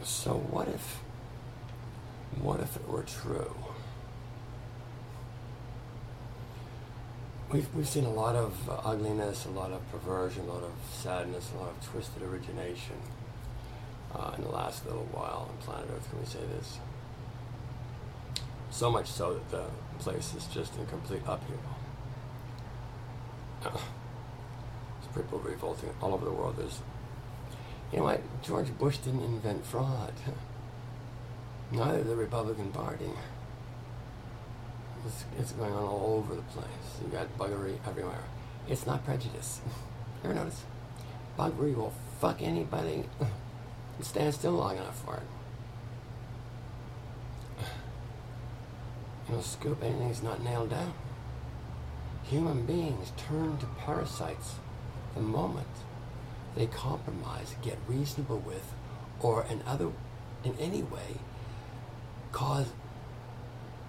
So what if it were true? We've seen a lot of ugliness, a lot of perversion, a lot of sadness, a lot of twisted origination in the last little while on planet Earth. Can we say this? So much so that the place is just in complete upheaval. There's people revolting all over the world. You know what? George Bush didn't invent fraud. Neither did the Republican Party. It's going on all over the place. You got buggery everywhere. It's not prejudice. You ever notice? Buggery will fuck anybody who stands still long enough for it. It'll scoop anything that's not nailed down. Human beings turn to parasites the moment they compromise, get reasonable with, or in any way cause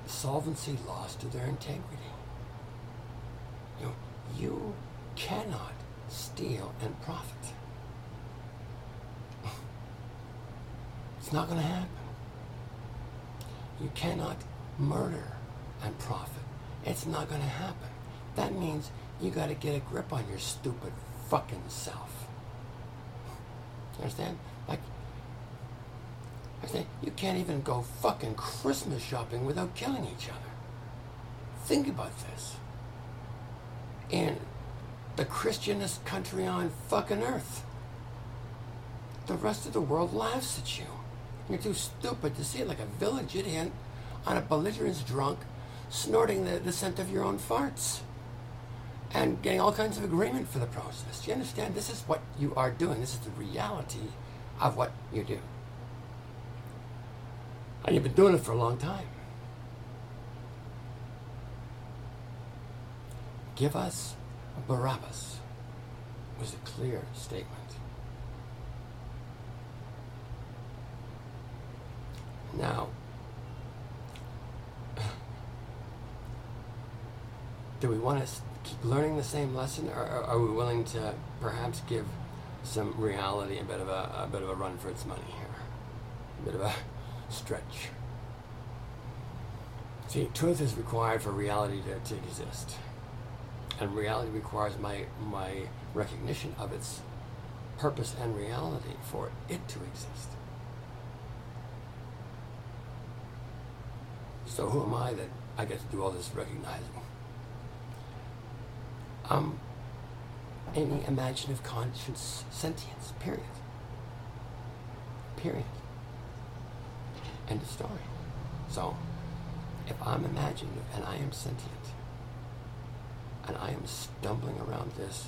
solvency loss to their integrity. You cannot steal and profit. It's not going to happen. You cannot murder and profit. It's not going to happen. That means you got to get a grip on your stupid fucking self. You understand? You can't even go fucking Christmas shopping without killing each other. Think about this. In the Christianest country on fucking earth, the rest of the world laughs at you. You're too stupid to see it, like a village idiot on a belligerent drunk snorting the scent of your own farts and getting all kinds of agreement for the process. Do you understand? This is what you are doing. This is the reality of what you do. And you've been doing it for a long time. Give us Barabbas was a clear statement. Now, do we want to keep learning the same lesson, or are we willing to perhaps give some reality a bit of a run for its money here, a bit of a stretch? See, truth is required for reality to exist, and reality requires my recognition of its purpose and reality for it to exist. So who am I that I get to do all this recognizing? Any imaginative conscious sentience, period. Period. End of story. So, if I'm imaginative and I am sentient, and I am stumbling around this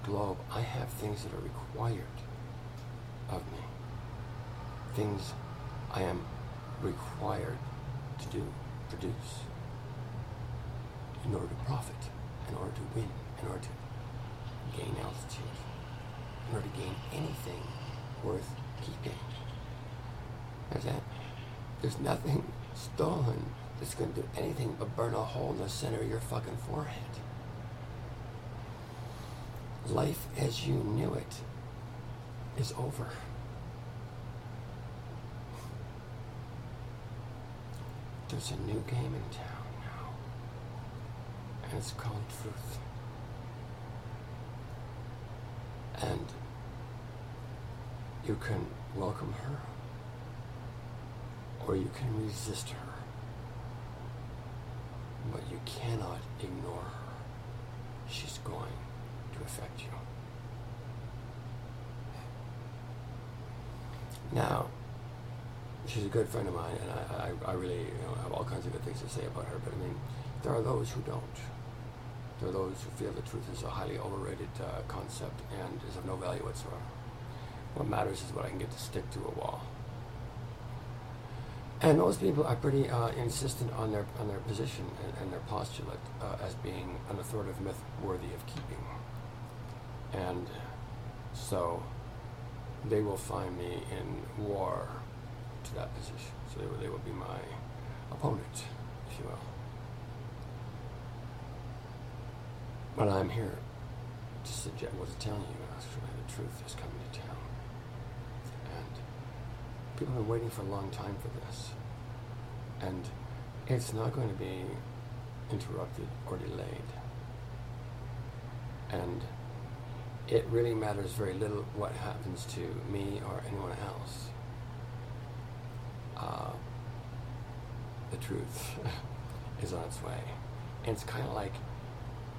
globe, I have things that are required of me. Things I am required to do, produce, in order to profit, in order to win, in order to gain altitude, in order to gain anything worth keeping. There's nothing stolen that's going to do anything but burn a hole in the center of your fucking forehead. Life as you knew it is over. There's a new game in town now, and it's called truth. And you can welcome her, or you can resist her, but you cannot ignore her. She's going to affect you. Now, she's a good friend of mine, and I really have all kinds of good things to say about her, but there are those who don't. There are those who feel the truth is a highly overrated concept and is of no value whatsoever. What matters is what I can get to stick to a wall. And those people are pretty insistent on their position and their postulate as being an authoritative myth worthy of keeping. And so they will find me in war to that position. So they will be my opponent, if you will. But I'm here to suggest, to tell you, actually, the truth is coming to town. And People have been waiting for a long time for this. And it's not going to be interrupted or delayed. And it really matters very little what happens to me or anyone else. The truth is on its way. And it's kind of like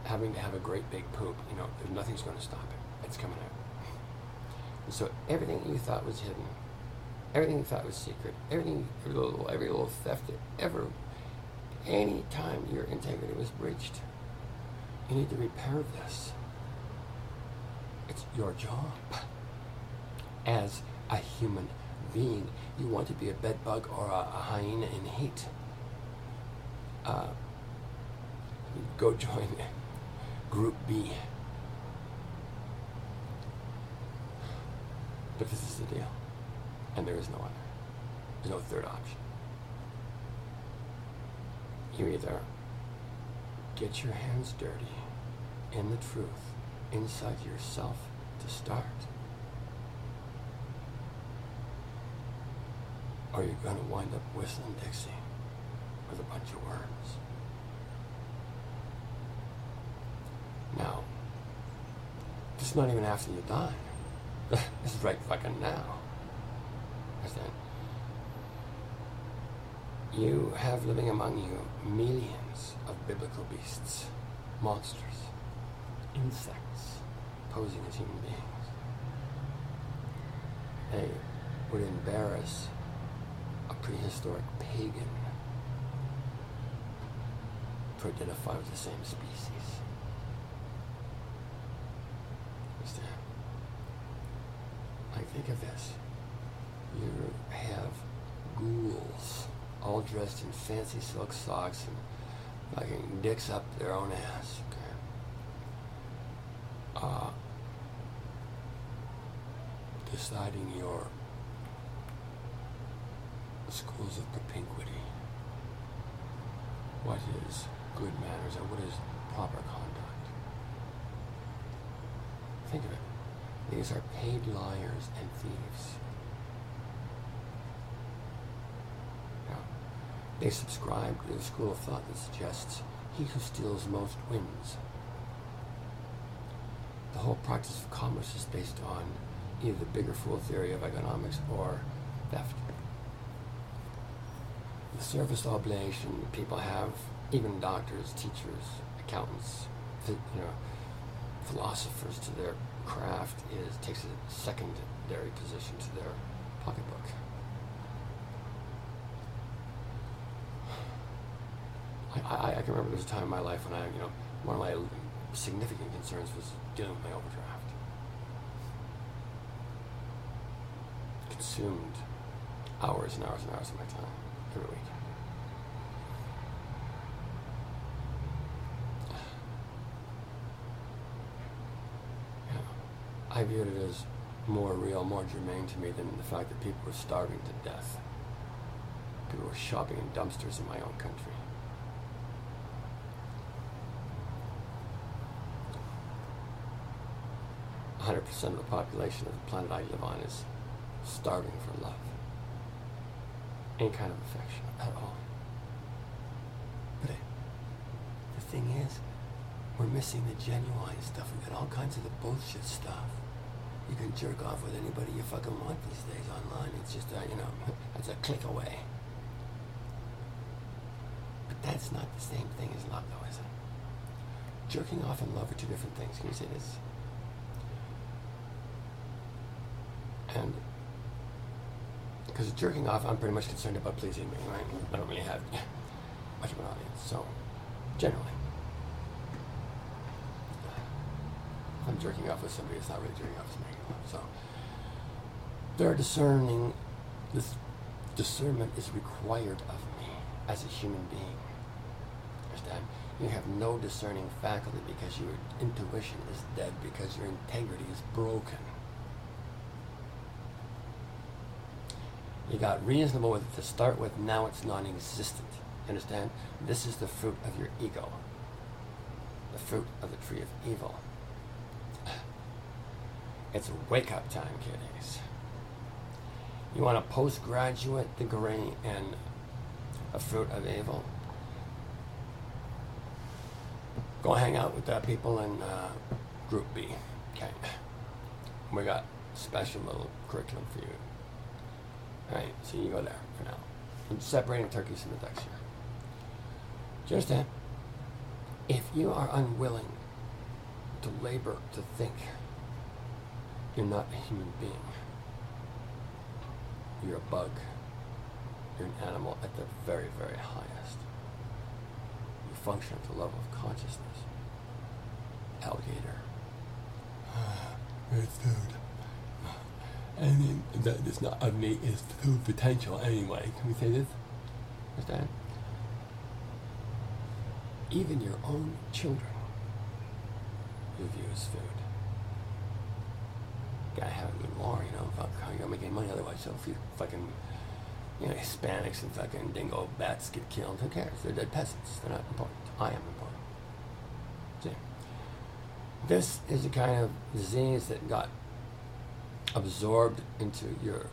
having to have a great big poop. You know, nothing's going to stop it. It's coming out. And so everything you thought was hidden, everything you thought was secret, every little theft that ever, any time your integrity was breached, you need to repair this. It's your job. As a human being, you want to be a bed bug or a hyena in heat. Go join Group B. But this is the deal. And there is no other. There's no third option. You either get your hands dirty in the truth inside yourself to start, or you're going to wind up whistling Dixie with a bunch of worms. Now, this is not even after you die. This is right fucking now. Understand? You have living among you millions of biblical beasts, monsters, insects, posing as human beings. They would embarrass a prehistoric pagan to identify with the same species. Understand? Like, think of this. You have ghouls all dressed in fancy silk socks and fucking dicks up their own ass. Okay? Deciding your schools of propinquity. What is good manners and what is proper conduct? Think of it. These are paid liars and thieves. Now, they subscribe to the school of thought that suggests he who steals most wins. The whole practice of commerce is based on either the bigger fool theory of economics or theft. The service obligation people have, even doctors, teachers, accountants, philosophers to their craft takes a secondary position to their pocketbook. I can remember there was a time in my life when one of my significant concerns was dealing with my overdraft. Consumed hours and hours and hours of my time every week. I viewed it as more real, more germane to me than the fact that people were starving to death. People were shopping in dumpsters in my own country. "100% of the population of the planet I live on is starving for love. Any kind of affection at all. But the thing is, we're missing the genuine stuff. We got all kinds of the bullshit stuff. You can jerk off with anybody you fucking want these days online. It's just, that's a click away. But that's not the same thing as love, though, is it? Jerking off and love are two different things. Can you say this? And because jerking off, I'm pretty much concerned about pleasing me, right? I don't really have much of an audience, so generally. If I'm jerking off with somebody, it's not really jerking off, it's making love. So they're discerning. This discernment is required of me as a human being. Understand? You have no discerning faculty because your intuition is dead, because your integrity is broken. You got reasonable with it to start with, now it's non-existent. Understand? This is the fruit of your ego. The fruit of the tree of evil. It's wake-up time, kiddies. You want a postgraduate degree in a fruit of evil? Go hang out with that people in Group B. Okay. We got special little curriculum for you. Alright, so you go there for now. I'm separating turkeys from the ducks here. Do you understand? If you are unwilling to labor, to think, you're not a human being. You're a bug. You're an animal at the very, very highest. You function at the level of consciousness. Alligator. It's food. I mean, it's not of me, it's food potential anyway. Can we say this? Understand? Even your own children you view as food. Gotta have a good war, you know, fuck, how you gonna make any money otherwise? So if you fucking, you know, Hispanics and fucking dingo bats get killed, who cares? They're dead peasants. They're not important. I am important. See? This is the kind of disease that got absorbed into your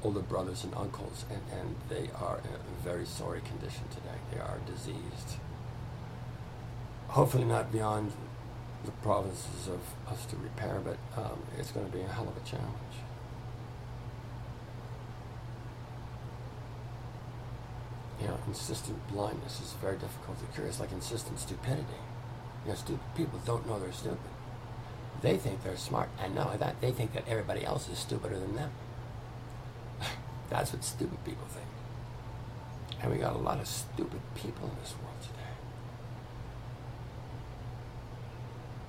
older brothers and uncles, and they are in a very sorry condition today. They are diseased. Hopefully not beyond the provinces of us to repair, but it's going to be a hell of a challenge. You know, insistent blindness is very difficult to cure. It's like insistent stupidity. You know, stupid people don't know they're stupid. They think they're smart, and not only that, they think that everybody else is stupider than them. That's what stupid people think. And we got a lot of stupid people in this world today.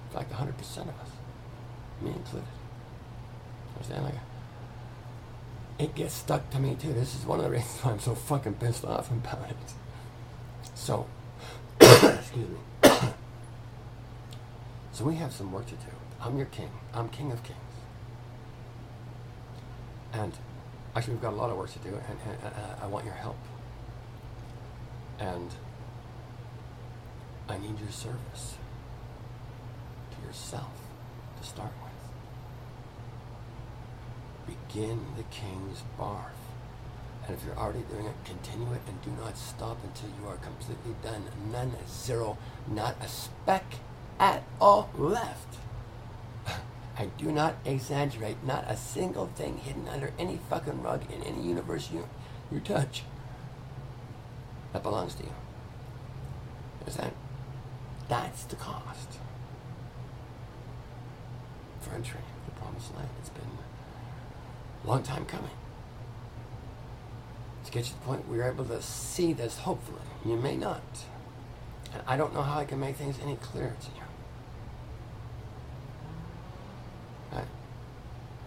It's like 100% of us, me included. Understand? Like, it gets stuck to me too. This is one of the reasons why I'm so fucking pissed off about it. So, excuse me. So we have some work to do. I'm your king. I'm king of kings. And actually, we've got a lot of work to do, and I want your help. And I need your service to yourself to start with. Begin the king's barf. And if you're already doing it, continue it and do not stop until you are completely done. None, zero, not a speck at all left. I do not exaggerate. Not a single thing hidden under any fucking rug in any universe you touch that belongs to you. Understand? That's the cost for entering the promised land. It's been a long time coming to get you to the point where you're able to see this, hopefully. You may not. And I don't know how I can make things any clearer to you.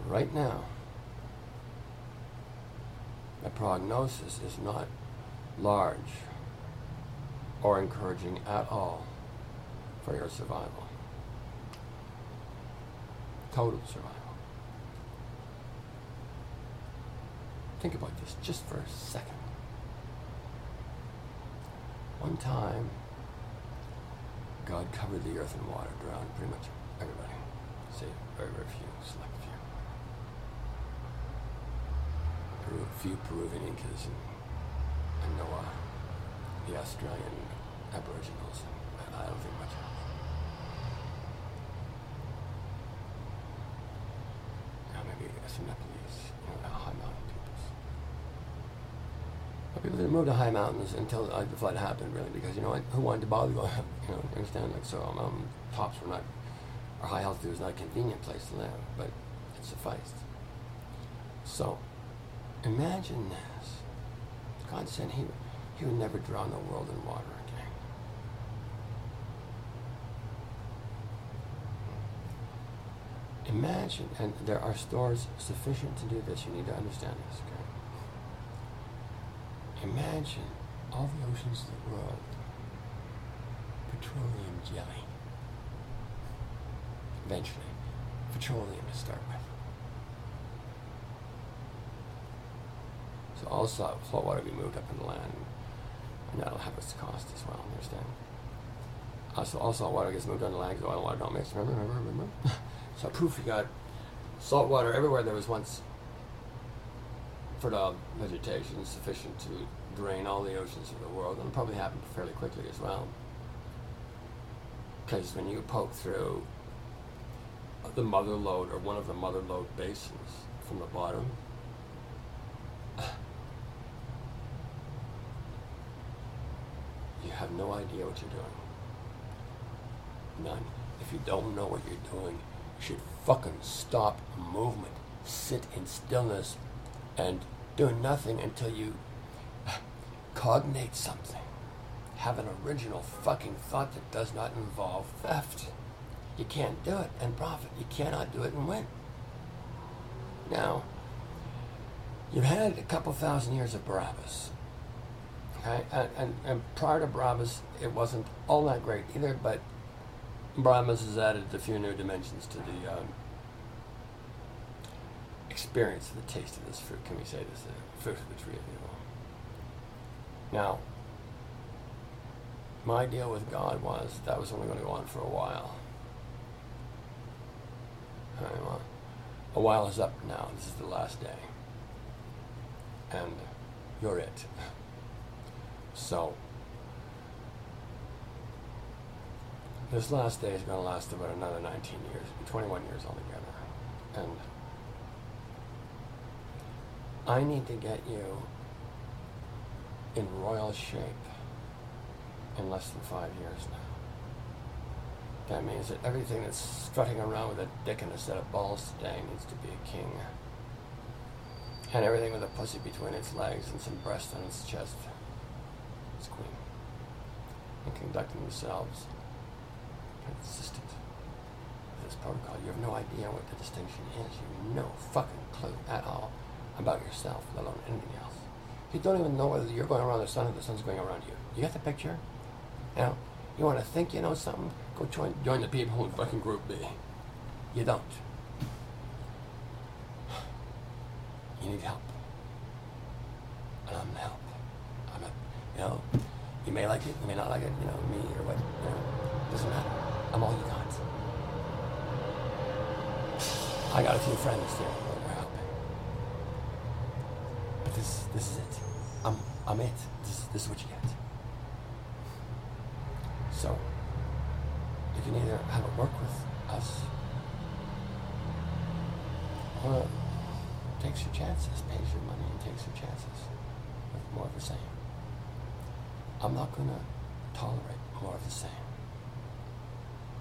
Right now, the prognosis is not large or encouraging at all for your survival. Total survival. Think about this just for a second. One time, God covered the earth in water, drowned pretty much everybody. Save very, very few, select few. A few Peruvian Incas and Noah, the Australian Aboriginals. I don't think much else. Maybe some Nepalese, high mountain peoples. But people didn't move to high mountains until the flood happened, really, because who wanted to bother going? Understand? Like, so mountain tops were not, or high altitude was not a convenient place to live, but it sufficed. So. Imagine this. God said he would never drown the world in water again. Imagine, and there are stores sufficient to do this. You need to understand this, okay? Imagine all the oceans of the world, petroleum jelly. Eventually, petroleum to start with. So all salt water will be moved up in the land, and that'll have its cost as well, understand? So all salt water gets moved on the land because oil and water don't mix, remember? So proof you got salt water everywhere there was once fertile vegetation sufficient to drain all the oceans of the world, and it'll probably happen fairly quickly as well. Because when you poke through the mother lode or one of the mother lode basins from the bottom, you have no idea what you're doing. None. If you don't know what you're doing, you should fucking stop movement, sit in stillness, and do nothing until you cognate something. Have an original fucking thought that does not involve theft. You can't do it and profit. You cannot do it and win. Now, you've had a couple thousand years of Barabbas. Okay? And prior to Barabbas, it wasn't all that great either, but Barabbas has added a few new dimensions to the experience of the taste of this fruit. Can we say this? Fruit of the tree of evil. Now, my deal with God was that was only going to go on for a while. All right, well, a while is up now. This is the last day. And you're it. So, this last day is going to last about another 19 years, 21 years altogether. And I need to get you in royal shape in less than 5 years now. That means that everything that's strutting around with a dick and a set of balls today needs to be a king. And everything with a pussy between its legs and some breast on its chest is queen. And conducting themselves consistent with this protocol. You have no idea what the distinction is. You have no fucking clue at all about yourself, let alone anything else. You don't even know whether you're going around the sun or the sun's going around you. You get the picture? You know, you want to think you know something? Go join the people in fucking Group B. You don't. You need help. And I'm the help. I'm not, you know, you may like it, you may not like it, you know, me or what, you know, doesn't matter. I'm all you got. I got a few friends there that are helping. But this is it. I'm it. This is what you get. So, you can either have it work with us, or takes your chances, pays your money and takes your chances with more of the same. I'm not going to tolerate more of the same.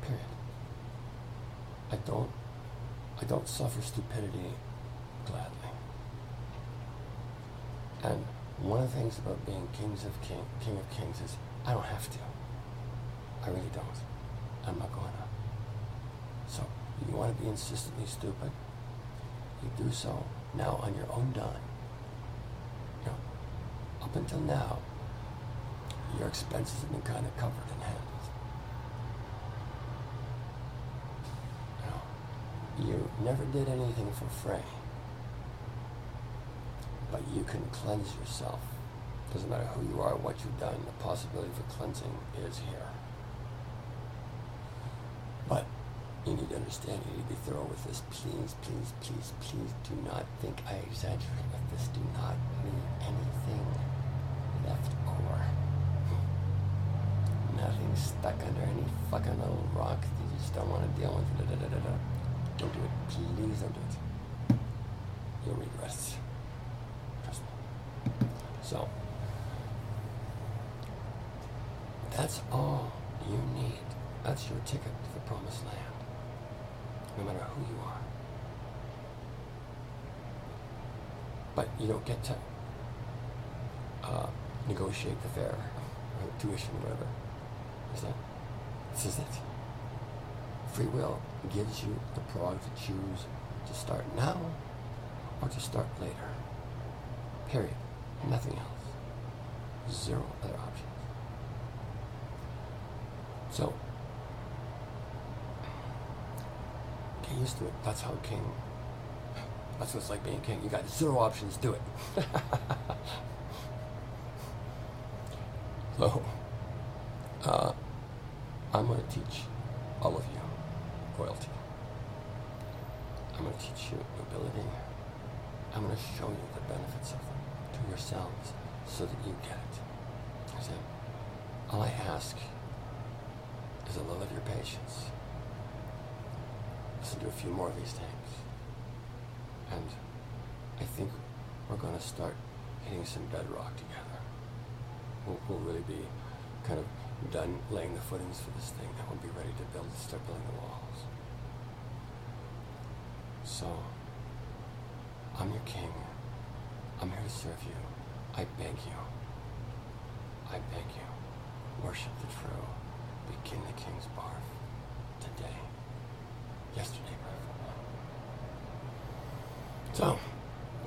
Period. I don't suffer stupidity gladly. And one of the things about being king of kings is I don't have to. I really don't. I'm not going to. So, if you want to be insistently stupid, you do so now on your own dime. You know, up until now, your expenses have been kind of covered and handled. You know, you never did anything for free, but you can cleanse yourself. Doesn't matter who you are, what you've done, the possibility for cleansing is here. But you need to understand, you need to be thorough with this. Please, please, please, please do not think I exaggerate with this. Do not leave anything left over. Nothing stuck under any fucking little rock that you just don't want to deal with. Don't do it. Please don't do it. You'll regret it. Trust me. So, that's all you need. That's your ticket to the promised land. No matter who you are. But you don't get to negotiate the fare or the tuition or whatever. This is it. Free will gives you the prerogative to choose to start now or to start later. Period. Nothing else. Zero other options. So, get used to it. That's how king. That's what it's like being king. You got zero options. Do it. So, I'm going to teach all of you royalty. I'm going to teach you nobility. I'm going to show you the benefits of them to yourselves so that you get it. I said, all I ask is a little of your patience. Listen to a few more of these things. And I think we're going to start hitting some bedrock together. We'll really be kind of done laying the footings for this thing, and we'll be ready to start building the walls. So, I'm your king. I'm here to serve you. I beg you. I beg you. Worship the true. Begin the king's barf. Today. Yesterday, preferably. So,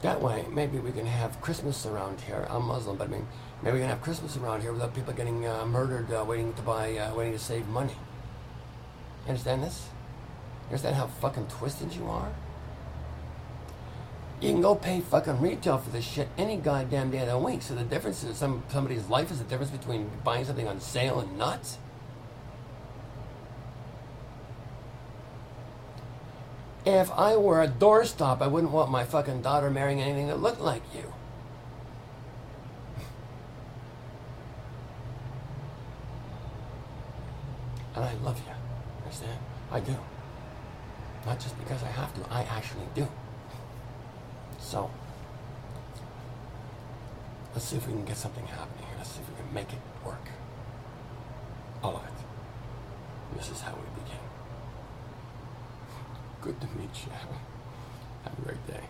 that way, maybe we can have Christmas around here. I'm Muslim, but I mean, maybe we can have Christmas around here without people getting murdered, waiting to save money. You understand this? You understand how fucking twisted you are? You can go pay fucking retail for this shit any goddamn day of the week. So the difference is somebody's life is the difference between buying something on sale and not. If I were a doorstop, I wouldn't want my fucking daughter marrying anything that looked like you. And I love you. Understand? I do. Not just because I have to, I actually do. So, let's see if we can get something happening here. Let's see if we can make it work. All of it. This is how we begin. Good to meet you. Have a great day.